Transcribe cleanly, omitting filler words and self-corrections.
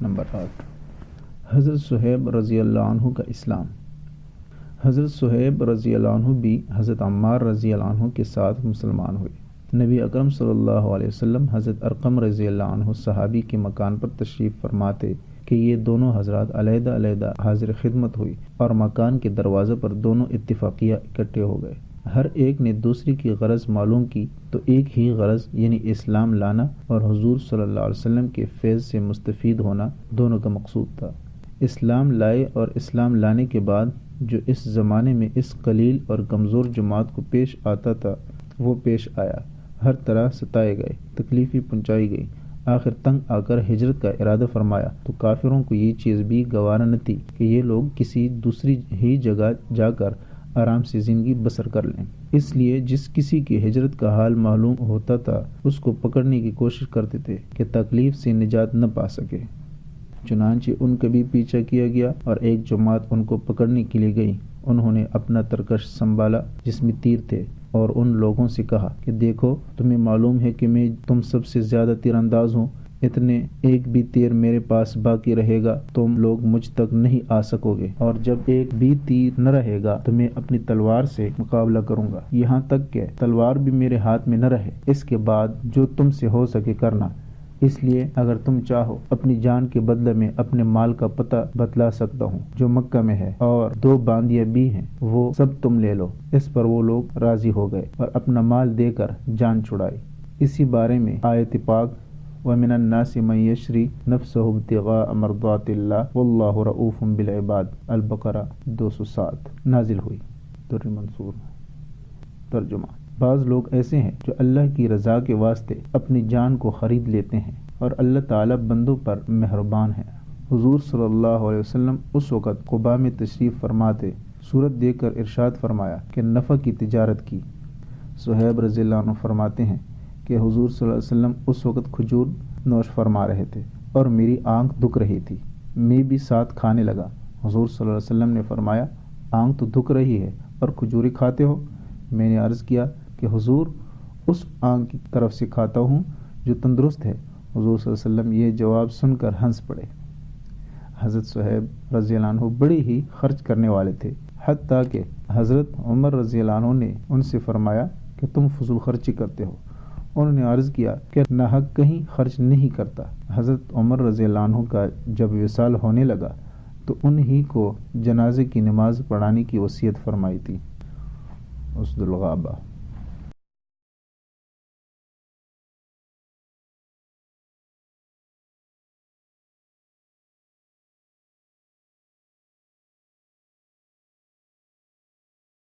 Number 8 حضرت صہیب رضی اللہ عنہ کا اسلام۔ حضرت صہیب رضی اللہ عنہ بھی حضرت عمار رضی اللہ عنہ کے ساتھ مسلمان ہوئے۔ نبی اکرم صلی اللہ علیہ وسلم حضرت ارقم رضی اللہ عنہ صحابی کے مکان پر تشریف فرماتے کہ یہ دونوں حضرات علیحدہ علیحدہ حاضر خدمت ہوئی اور مکان کے دروازے پر دونوں اتفاقیہ اکٹھے ہو گئے۔ ہر ایک نے دوسری کی غرض معلوم کی تو ایک ہی غرض یعنی اسلام لانا اور حضور صلی اللہ علیہ وسلم کے فیض سے مستفید ہونا دونوں کا مقصود تھا۔ اسلام لائے اور اسلام لانے کے بعد جو اس زمانے میں اس قلیل اور کمزور جماعت کو پیش آتا تھا وہ پیش آیا۔ ہر طرح ستائے گئے، تکلیفیں پہنچائی گئی۔ آخر تنگ آ کر ہجرت کا ارادہ فرمایا تو کافروں کو یہ چیز بھی گوارا نہ تھی کہ یہ لوگ کسی دوسری ہی جگہ جا کر آرام سے زندگی بسر کر لیں، اس لیے جس کسی کی ہجرت کا حال معلوم ہوتا تھا اس کو پکڑنے کی کوشش کرتے تھے کہ تکلیف سے نجات نہ پا سکے۔ چنانچہ ان کا بھی پیچھا کیا گیا اور ایک جماعت ان کو پکڑنے کے لیے گئی۔ انہوں نے اپنا ترکش سنبھالا جس میں تیر تھے اور ان لوگوں سے کہا کہ دیکھو، تمہیں معلوم ہے کہ میں تم سب سے زیادہ تیر انداز ہوں، اتنے ایک بھی تیر میرے پاس باقی رہے گا تم لوگ مجھ تک نہیں آ سکو گے، اور جب ایک بھی تیر نہ رہے گا تو میں اپنی تلوار سے مقابلہ کروں گا، یہاں تک کہ تلوار بھی میرے ہاتھ میں نہ رہے۔ اس کے بعد جو تم سے ہو سکے کرنا، اس لیے اگر تم چاہو اپنی جان کے بدلے میں اپنے مال کا پتہ بتلا سکتا ہوں جو مکہ میں ہے، اور 2 باندیاں بھی ہیں، وہ سب تم لے لو۔ اس پر وہ لوگ راضی ہو گئے اور اپنا مال دے کر جان چھڑائی۔ اسی بارے میں آیت پاک وَمِنَ النَّاسِ مَن يَشْرِي نَفْسَهُ ابْتِغَاءَ مَرْضَاتِ اللَّهِ وَاللَّهُ رَءُوفٌ بِالْعِبَادِ البقرہ 207 نازل ہوئی۔ در منصور ترجمہ: بعض لوگ ایسے ہیں جو اللہ کی رضا کے واسطے اپنی جان کو خرید لیتے ہیں اور اللہ تعالی بندوں پر مہربان ہے۔ حضور صلی اللہ علیہ وسلم اس وقت قباء میں تشریف فرماتے، صورت دیکھ کر ارشاد فرمایا کہ نفع کی تجارت کی۔ صہیب رضی اللہ عنہ فرماتے ہیں کہ حضور صلی اللہ علیہ وسلم اس وقت کھجور نوش فرما رہے تھے اور میری آنکھ دکھ رہی تھی، میں بھی ساتھ کھانے لگا۔ حضور صلی اللہ علیہ وسلم نے فرمایا، آنکھ تو دکھ رہی ہے اور کھجوریں کھاتے ہو؟ میں نے عرض کیا کہ حضور، اس آنکھ کی طرف سے کھاتا ہوں جو تندرست ہے۔ حضور صلی اللہ علیہ وسلم یہ جواب سن کر ہنس پڑے۔ حضرت صہیب رضی اللہ عنہ بڑے ہی خرچ کرنے والے تھے، حتیٰ کہ حضرت عمر رضی اللہ عنہ نے ان سے فرمایا کہ تم فضول خرچی کرتے ہو۔ انہوں نے عرض کیا کہ ناحق کہیں خرچ نہیں کرتا۔ حضرت عمر رضی اللہ عنہ کا جب وصال ہونے لگا تو انہی کو جنازے کی نماز پڑھانے کی وصیت فرمائی تھی۔ اسد الغابہ۔